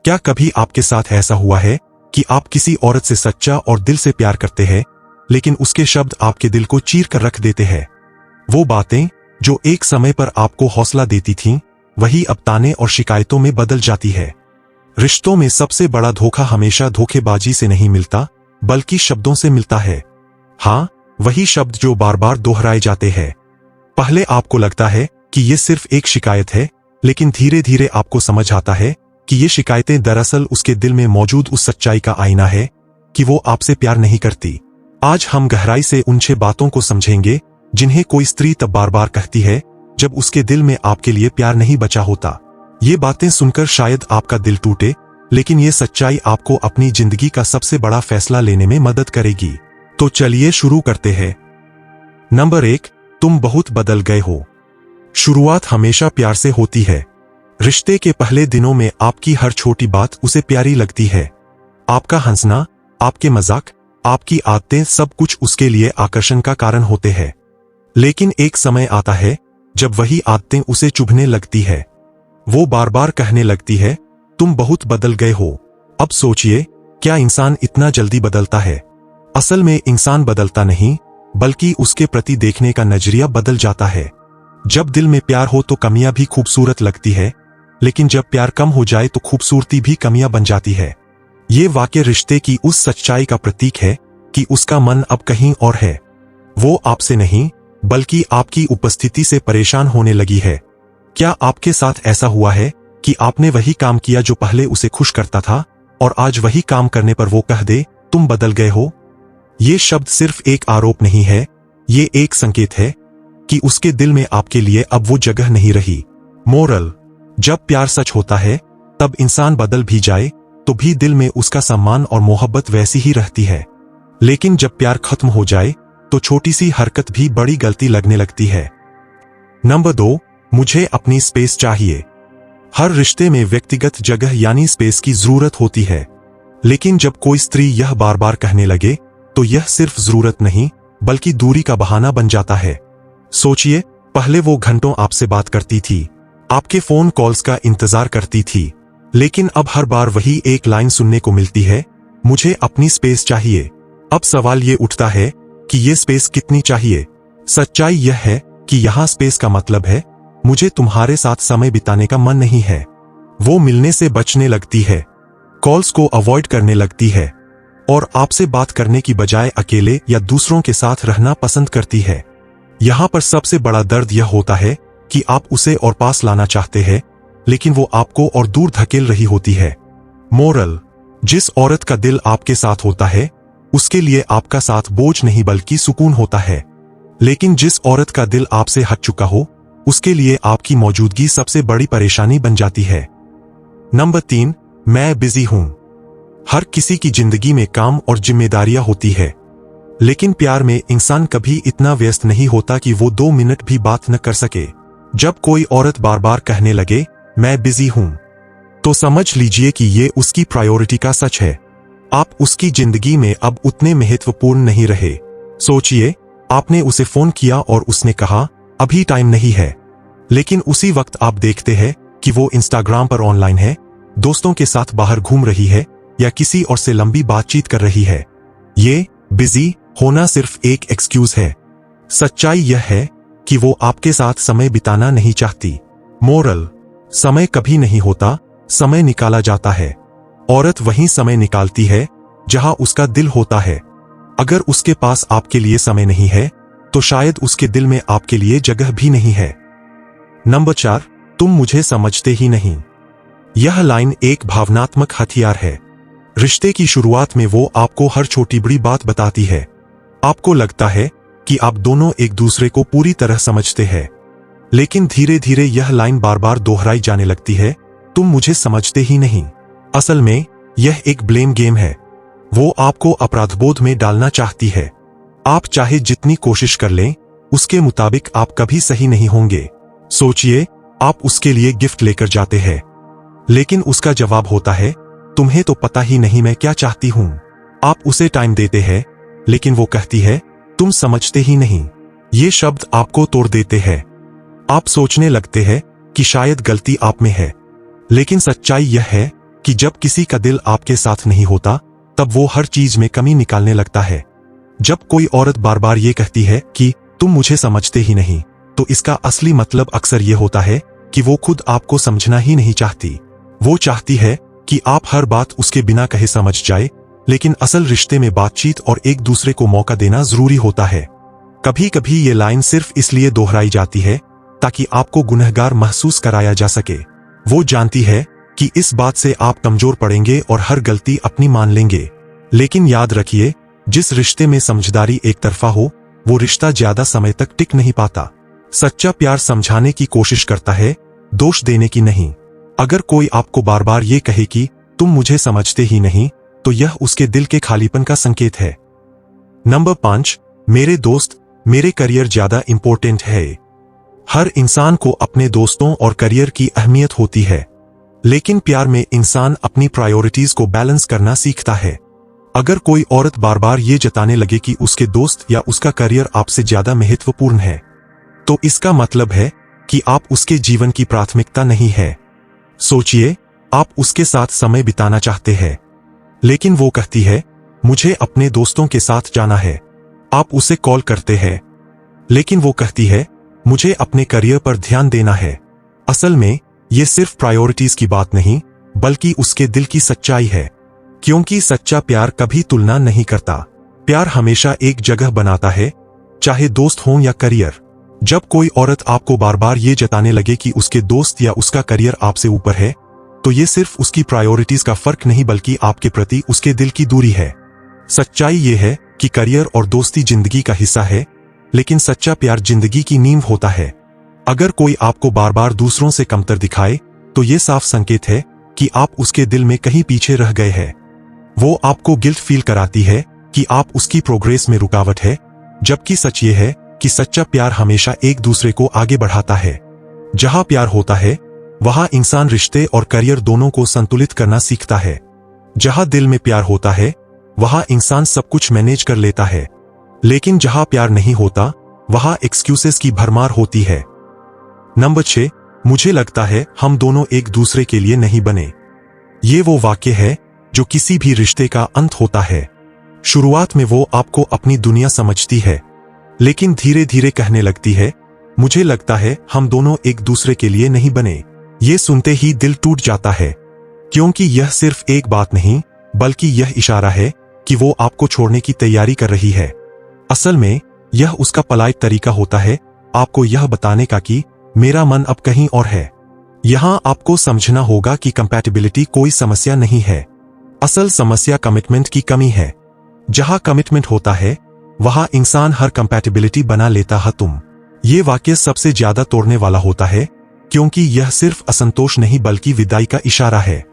क्या कभी आपके साथ ऐसा हुआ है कि आप किसी औरत से सच्चा और दिल से प्यार करते हैं, लेकिन उसके शब्द आपके दिल को चीर कर रख देते हैं? वो बातें जो एक समय पर आपको हौसला देती थीं, वही अब ताने और शिकायतों में बदल जाती है। रिश्तों में सबसे बड़ा धोखा हमेशा धोखेबाजी से नहीं मिलता, बल्कि शब्दों से मिलता है। हाँ, वही शब्द जो बार बार दोहराए जाते हैं। पहले आपको लगता है कि ये सिर्फ एक शिकायत है, लेकिन धीरे धीरे आपको समझ आता है कि ये शिकायतें दरअसल उसके दिल में मौजूद उस सच्चाई का आईना है कि वो आपसे प्यार नहीं करती। आज हम गहराई से उन 6 बातों को समझेंगे जिन्हें कोई स्त्री तब बार बार कहती है जब उसके दिल में आपके लिए प्यार नहीं बचा होता। ये बातें सुनकर शायद आपका दिल टूटे, लेकिन ये सच्चाई आपको अपनी जिंदगी का सबसे बड़ा फैसला लेने में मदद करेगी। तो चलिए शुरू करते हैं। नंबर 1, तुम बहुत बदल गए हो। शुरुआत हमेशा प्यार से होती है। रिश्ते के पहले दिनों में आपकी हर छोटी बात उसे प्यारी लगती है। आपका हंसना, आपके मजाक, आपकी आदतें, सब कुछ उसके लिए आकर्षण का कारण होते हैं। लेकिन एक समय आता है जब वही आदतें उसे चुभने लगती है। वो बार बार कहने लगती है, तुम बहुत बदल गए हो। अब सोचिए, क्या इंसान इतना जल्दी बदलता है? असल में इंसान बदलता नहीं, बल्कि उसके प्रति देखने का नजरिया बदल जाता है। जब दिल में प्यार हो तो कमियां भी खूबसूरत लगती है, लेकिन जब प्यार कम हो जाए तो खूबसूरती भी कमियां बन जाती है। ये वाकई रिश्ते की उस सच्चाई का प्रतीक है कि उसका मन अब कहीं और है। वो आपसे नहीं, बल्कि आपकी उपस्थिति से परेशान होने लगी है। क्या आपके साथ ऐसा हुआ है कि आपने वही काम किया जो पहले उसे खुश करता था, और आज वही काम करने पर वो कह दे, तुम बदल गए हो? ये शब्द सिर्फ एक आरोप नहीं है, ये एक संकेत है कि उसके दिल में आपके लिए अब वो जगह नहीं रही। मोरल: जब प्यार सच होता है, तब इंसान बदल भी जाए तो भी दिल में उसका सम्मान और मोहब्बत वैसी ही रहती है। लेकिन जब प्यार खत्म हो जाए तो छोटी सी हरकत भी बड़ी गलती लगने लगती है। नंबर 2, मुझे अपनी स्पेस चाहिए। हर रिश्ते में व्यक्तिगत जगह यानी स्पेस की जरूरत होती है। लेकिन जब कोई स्त्री यह बार बार कहने लगे तो यह सिर्फ जरूरत नहीं, बल्कि दूरी का बहाना बन जाता है। सोचिए, पहले वो घंटों आपसे बात करती थी, आपके फोन कॉल्स का इंतजार करती थी, लेकिन अब हर बार वही एक लाइन सुनने को मिलती है, मुझे अपनी स्पेस चाहिए। अब सवाल ये उठता है कि ये स्पेस कितनी चाहिए? सच्चाई यह है कि यहाँ स्पेस का मतलब है, मुझे तुम्हारे साथ समय बिताने का मन नहीं है। वो मिलने से बचने लगती है, कॉल्स को अवॉइड करने लगती है, और आपसे बात करने की बजाय अकेले या दूसरों के साथ रहना पसंद करती है। यहाँ पर सबसे बड़ा दर्द यह होता है कि आप उसे और पास लाना चाहते हैं, लेकिन वो आपको और दूर धकेल रही होती है। मोरल: जिस औरत का दिल आपके साथ होता है, उसके लिए आपका साथ बोझ नहीं बल्कि सुकून होता है। लेकिन जिस औरत का दिल आपसे हट चुका हो, उसके लिए आपकी मौजूदगी सबसे बड़ी परेशानी बन जाती है। नंबर 3, मैं बिजी हूं। हर किसी की जिंदगी में काम और जिम्मेदारियां होती है, लेकिन प्यार में इंसान कभी इतना व्यस्त नहीं होता कि वो 2 मिनट भी बात न कर सके। जब कोई औरत बार बार कहने लगे, मैं बिजी हूं, तो समझ लीजिए कि ये उसकी प्रायोरिटी का सच है। आप उसकी जिंदगी में अब उतने महत्वपूर्ण नहीं रहे। सोचिए, आपने उसे फोन किया और उसने कहा, अभी टाइम नहीं है, लेकिन उसी वक्त आप देखते हैं कि वो इंस्टाग्राम पर ऑनलाइन है, दोस्तों के साथ बाहर घूम रही है या किसी और से लंबी बातचीत कर रही है। ये बिजी होना सिर्फ एक एक्सक्यूज है। सच्चाई यह है कि वो आपके साथ समय बिताना नहीं चाहती। मोरल: समय कभी नहीं होता, समय निकाला जाता है। औरत वहीं समय निकालती है जहां उसका दिल होता है। अगर उसके पास आपके लिए समय नहीं है, तो शायद उसके दिल में आपके लिए जगह भी नहीं है। नंबर 4, तुम मुझे समझते ही नहीं। यह लाइन एक भावनात्मक हथियार है। रिश्ते की शुरुआत में वो आपको हर छोटी बड़ी बात बताती है। आपको लगता है कि आप दोनों एक दूसरे को पूरी तरह समझते हैं, लेकिन धीरे धीरे यह लाइन बार बार दोहराई जाने लगती है, तुम मुझे समझते ही नहीं। असल में यह एक ब्लेम गेम है। वो आपको अपराधबोध में डालना चाहती है। आप चाहे जितनी कोशिश कर लें, उसके मुताबिक आप कभी सही नहीं होंगे। सोचिए, आप उसके लिए गिफ्ट लेकर जाते हैं, लेकिन उसका जवाब होता है, तुम्हें तो पता ही नहीं मैं क्या चाहती हूं। आप उसे टाइम देते हैं, लेकिन वो कहती है, तुम समझते ही नहीं। ये शब्द आपको तोड़ देते हैं। आप सोचने लगते हैं कि शायद गलती आप में है, लेकिन सच्चाई यह है कि कि जब किसी का दिल आपके साथ नहीं होता तब वो हर चीज में कमी निकालने लगता है। जब कोई औरत बार बार ये कहती है कि तुम मुझे समझते ही नहीं, तो इसका असली मतलब अक्सर ये होता है कि वो खुद आपको समझना ही नहीं चाहती। वो चाहती है कि आप हर बात उसके बिना कहे समझ जाए, लेकिन असल रिश्ते में बातचीत और एक दूसरे को मौका देना जरूरी होता है। कभी कभी ये लाइन सिर्फ इसलिए दोहराई जाती है ताकि आपको गुनहगार महसूस कराया जा सके। वो जानती है कि इस बात से आप कमजोर पड़ेंगे और हर गलती अपनी मान लेंगे। लेकिन याद रखिए, जिस रिश्ते में समझदारी एक तरफा हो वो रिश्ता ज्यादा समय तक टिक नहीं पाता। सच्चा प्यार समझाने की कोशिश करता है, दोष देने की नहीं। अगर कोई आपको बार बार ये कहे कि तुम मुझे समझते ही नहीं, तो यह उसके दिल के खालीपन का संकेत है। नंबर 5, मेरे दोस्त, मेरे करियर ज्यादा इंपॉर्टेंट है। हर इंसान को अपने दोस्तों और करियर की अहमियत होती है, लेकिन प्यार में इंसान अपनी प्रायोरिटीज को बैलेंस करना सीखता है। अगर कोई औरत बार बार ये जताने लगे कि उसके दोस्त या उसका करियर आपसे ज्यादा महत्वपूर्ण है, तो इसका मतलब है कि आप उसके जीवन की प्राथमिकता नहीं है। सोचिए, आप उसके साथ समय बिताना चाहते हैं, लेकिन वो कहती है मुझे अपने दोस्तों के साथ जाना है। आप उसे कॉल करते हैं, लेकिन वो कहती है मुझे अपने करियर पर ध्यान देना है। असल में ये सिर्फ प्रायोरिटीज की बात नहीं, बल्कि उसके दिल की सच्चाई है। क्योंकि सच्चा प्यार कभी तुलना नहीं करता। प्यार हमेशा एक जगह बनाता है, चाहे दोस्त हो या करियर। जब कोई औरत आपको बार बार ये जताने लगे कि उसके दोस्त या उसका करियर आपसे ऊपर है, तो ये सिर्फ उसकी प्रायोरिटीज का फर्क नहीं, बल्कि आपके प्रति उसके दिल की दूरी है। सच्चाई ये है कि करियर और दोस्ती जिंदगी का हिस्सा है, लेकिन सच्चा प्यार जिंदगी की नींव होता है। अगर कोई आपको बार बार दूसरों से कमतर दिखाए, तो ये साफ संकेत है कि आप उसके दिल में कहीं पीछे रह गए हैं। वो आपको गिल्ट फील कराती है कि आप उसकी प्रोग्रेस में रुकावट है, जबकि सच ये है कि सच्चा प्यार हमेशा एक दूसरे को आगे बढ़ाता है। जहां प्यार होता है, वहां इंसान रिश्ते और करियर दोनों को संतुलित करना सीखता है। जहां दिल में प्यार होता है, वहां इंसान सब कुछ मैनेज कर लेता है। लेकिन जहां प्यार नहीं होता, वहां एक्सक्यूजेस की भरमार होती है। नंबर 6, मुझे लगता है हम दोनों एक दूसरे के लिए नहीं बने। ये वो वाक्य है जो किसी भी रिश्ते का अंत होता है। शुरुआत में वो आपको अपनी दुनिया समझती है, लेकिन धीरे धीरे कहने लगती है मुझे लगता है हम दोनों एक दूसरे के लिए नहीं बने। ये सुनते ही दिल टूट जाता है, क्योंकि यह सिर्फ एक बात नहीं, बल्कि यह इशारा है कि वो आपको छोड़ने की तैयारी कर रही है। असल में यह उसका पलायत तरीका होता है आपको यह बताने का कि मेरा मन अब कहीं और है। यहां आपको समझना होगा कि कंपैटिबिलिटी कोई समस्या नहीं है। असल समस्या कमिटमेंट की कमी है। जहां कमिटमेंट होता है, वहां इंसान हर कंपैटिबिलिटी बना लेता है। ये वाक्य सबसे ज्यादा तोड़ने वाला होता है, क्योंकि यह सिर्फ असंतोष नहीं बल्कि विदाई का इशारा है।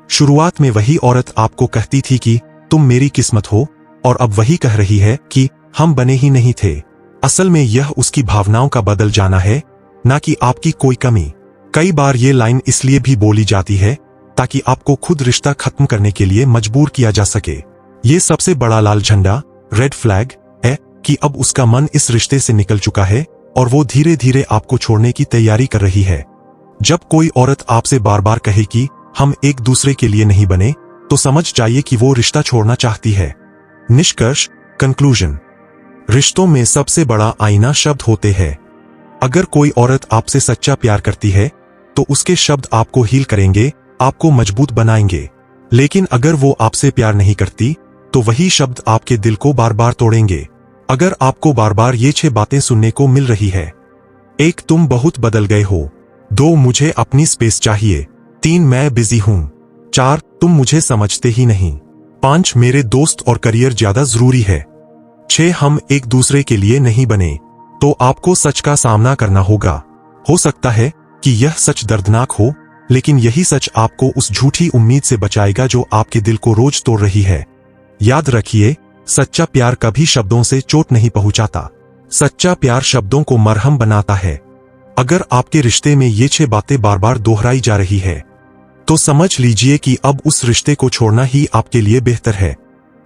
शुरुआत में वही औरत आपको कहती थी कि तुम मेरी किस्मत हो, और अब वही कह रही है कि हम बने ही नहीं थे। असल में यह उसकी भावनाओं का बदल जाना है, ना कि आपकी कोई कमी। कई बार ये लाइन इसलिए भी बोली जाती है ताकि आपको खुद रिश्ता खत्म करने के लिए मजबूर किया जा सके। ये सबसे बड़ा लाल झंडा, रेड फ्लैग है कि अब उसका मन इस रिश्ते से निकल चुका है और वो धीरे धीरे आपको छोड़ने की तैयारी कर रही है। जब कोई औरत आपसे बार बार कहे कि हम एक दूसरे के लिए नहीं बने, तो समझ जाइए कि वो रिश्ता छोड़ना चाहती है। निष्कर्ष, कंक्लूजन, रिश्तों में सबसे बड़ा आईना शब्द होते हैं। अगर कोई औरत आपसे सच्चा प्यार करती है, तो उसके शब्द आपको हील करेंगे, आपको मजबूत बनाएंगे। लेकिन अगर वो आपसे प्यार नहीं करती, तो वही शब्द आपके दिल को बार बार तोड़ेंगे। अगर आपको बार बार ये 6 बातें सुनने को मिल रही है: 1, तुम बहुत बदल गए हो। 2, मुझे अपनी स्पेस चाहिए। 3, मैं बिजी हूं। 4, तुम मुझे समझते ही नहीं। 5, मेरे दोस्त और करियर ज्यादा जरूरी है। 6, हम एक दूसरे के लिए नहीं बने। तो आपको सच का सामना करना होगा। हो सकता है कि यह सच दर्दनाक हो, लेकिन यही सच आपको उस झूठी उम्मीद से बचाएगा जो आपके दिल को रोज तोड़ रही है। याद रखिए, सच्चा प्यार कभी शब्दों से चोट नहीं पहुंचाता। सच्चा प्यार शब्दों को मरहम बनाता है। अगर आपके रिश्ते में ये 6 बातें बार बार दोहराई जा रही है, तो समझ लीजिए कि अब उस रिश्ते को छोड़ना ही आपके लिए बेहतर है।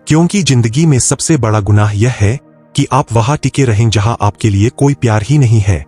क्योंकि जिंदगी में सबसे बड़ा गुनाह यह है कि आप वहां टिके रहें जहां आपके लिए कोई प्यार ही नहीं है।